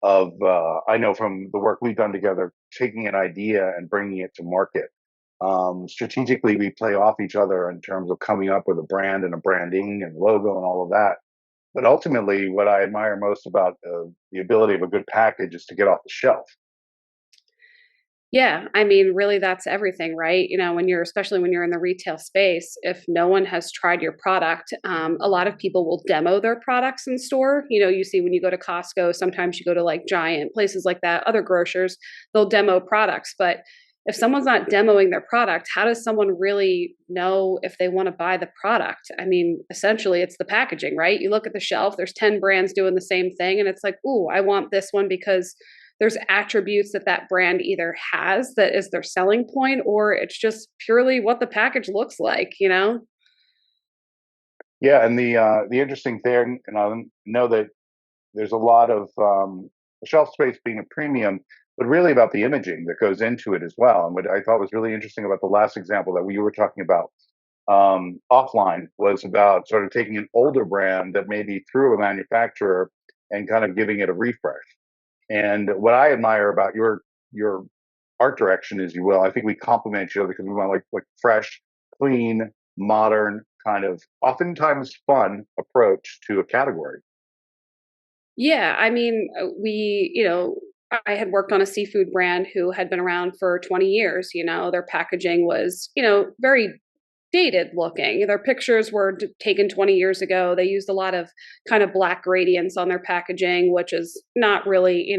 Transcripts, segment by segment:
I know from the work we've done together, taking an idea and bringing it to market. Strategically, we play off each other in terms of coming up with a brand and a branding and logo and all of that. But ultimately, what I admire most about the ability of a good package is to get off the shelf. Yeah, I mean, really, that's everything, right? When you're, especially when you're in the retail space, if no one has tried your product, a lot of people will demo their products in store. You see when you go to Costco, sometimes you go to like Giant, places like that, other grocers, they'll demo products. But if someone's not demoing their product, how does someone really know if they want to buy the product? I mean, essentially, it's the packaging, right? You look at the shelf, there's 10 brands doing the same thing, and it's like, ooh, I want this one because there's attributes that that brand either has that is their selling point, or it's just purely what the package looks like. Yeah, and the interesting thing, and I know that there's a lot of shelf space being a premium, but really about the imaging that goes into it as well. And what I thought was really interesting about the last example that we were talking about offline was about sort of taking an older brand that maybe through a manufacturer and kind of giving it a refresh. And what I admire about your art direction, as you will, I think we complement each other because we want like fresh, clean, modern, kind of oftentimes fun approach to a category. Yeah, I mean, I had worked on a seafood brand who had been around for 20 years. Their packaging was, very dated looking. Their pictures were taken 20 years ago. They used a lot of kind of black gradients on their packaging, which is not really,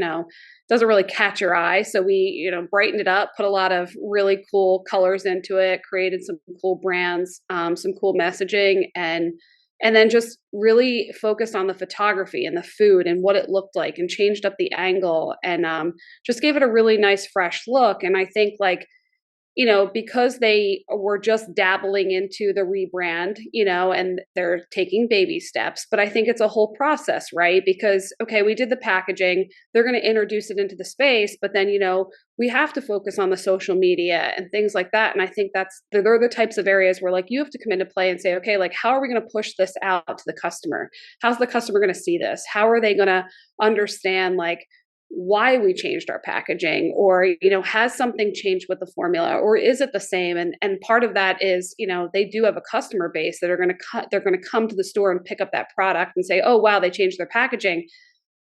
doesn't really catch your eye. So we, brightened it up, put a lot of really cool colors into it, created some cool brands, some cool messaging, and then just really focused on the photography and the food and what it looked like, and changed up the angle, and just gave it a really nice fresh look. And I think, like, because they were just dabbling into the rebrand, and they're taking baby steps. But I think it's a whole process, right? Because, okay, we did the packaging, they're going to introduce it into the space, but then, we have to focus on the social media and things like that. And I think they're the types of areas where, like, you have to come into play and say, okay, like, how are we going to push this out to the customer? How's the customer going to see this? How are they going to understand, like, why we changed our packaging, or has something changed with the formula, or is it the same? And part of that is, they do have a customer base that are going to they're going to come to the store and pick up that product and say, oh wow, they changed their packaging.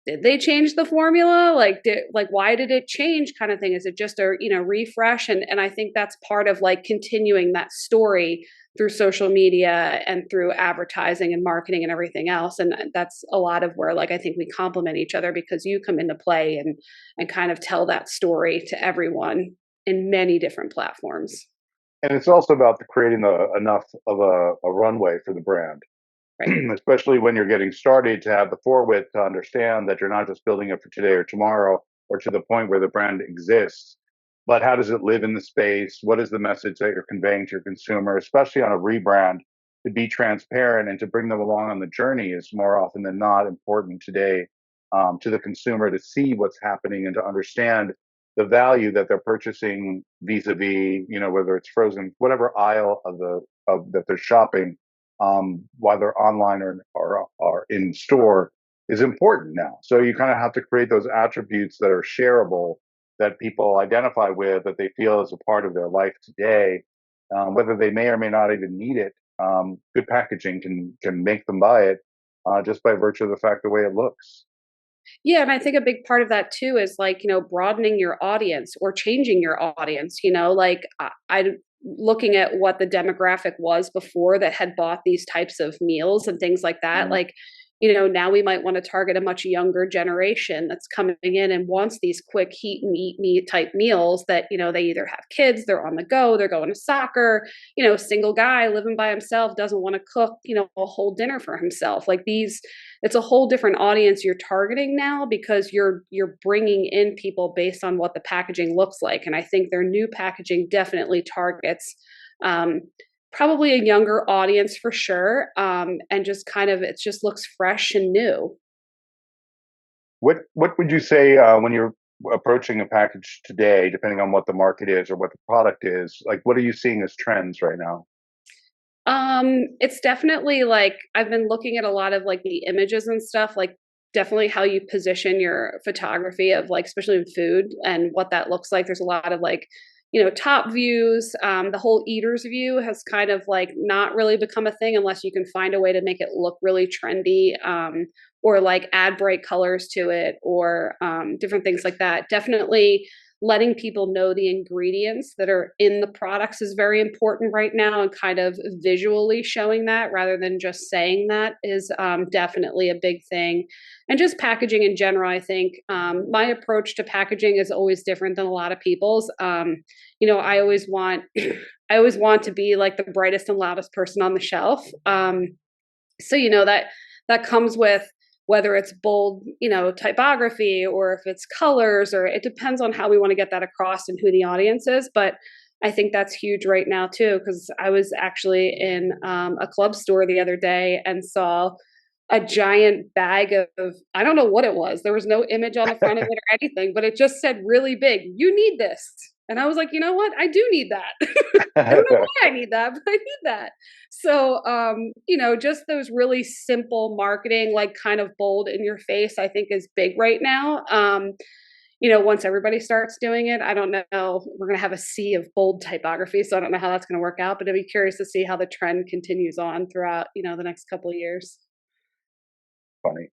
Did they change the formula? Like, why did it change, kind of thing? Is it just a refresh? And I think that's part of, like, continuing that story through social media and through advertising and marketing and everything else. And that's a lot of where, like, I think we complement each other, because you come into play and kind of tell that story to everyone in many different platforms. And it's also about creating enough of a runway for the brand, Right. especially when you're getting started, to have the forewit to understand that you're not just building it for today or tomorrow or to the point where the brand exists, but how does it live in the space? What is the message that you're conveying to your consumer, especially on a rebrand? To be transparent and to bring them along on the journey is more often than not important today, to the consumer, to see what's happening and to understand the value that they're purchasing vis-a-vis, whether it's frozen, whatever aisle of that they're shopping, whether online or in store, is important now. So you kind of have to create those attributes that are shareable, that people identify with, that they feel is a part of their life today, whether they may or may not even need it. Good packaging can make them buy it, just by virtue of the fact the way it looks. Yeah, and I think a big part of that too is, like, broadening your audience or changing your audience. Like, I looking at what the demographic was before that had bought these types of meals and things like that. Mhm. Like, now we might want to target a much younger generation that's coming in and wants these quick heat and eat me type meals that, they either have kids, they're on the go, they're going to soccer, single guy living by himself doesn't want to cook, a whole dinner for himself. Like, it's a whole different audience you're targeting now, because you're bringing in people based on what the packaging looks like. And I think their new packaging definitely targets, um, probably a younger audience for sure, and just kind of, it just looks fresh and new. What would you say, when you're approaching a package today, depending on what the market is or what the product is? Like, what are you seeing as trends right now? It's definitely, like, I've been looking at a lot of, like, the images and stuff. Like, definitely how you position your photography of like, especially in food and what that looks like. There's a lot of like, top views. The whole eater's view has kind of like not really become a thing unless you can find a way to make it look really trendy, or like add bright colors to it, or different things like that. Definitely letting people know the ingredients that are in the products is very important right now, and kind of visually showing that rather than just saying that is definitely a big thing. And just packaging in general, I think my approach to packaging is always different than a lot of people's. I always want I always want to be like the brightest and loudest person on the shelf. So that comes with whether it's bold, typography, or if it's colors, or it depends on how we want to get that across and who the audience is. But I think that's huge right now too, because I was actually in a club store the other day and saw a giant bag of, I don't know what it was. There was no image on the front of it or anything, but it just said really big, "You need this." And I was like, you know what? I do need that. I don't know why I need that, but I need that. So, just those really simple marketing, like kind of bold in your face, I think is big right now. Once everybody starts doing it, I don't know. We're going to have a sea of bold typography, so I don't know how that's going to work out. But I'd be curious to see how the trend continues on throughout, the next couple of years. Funny.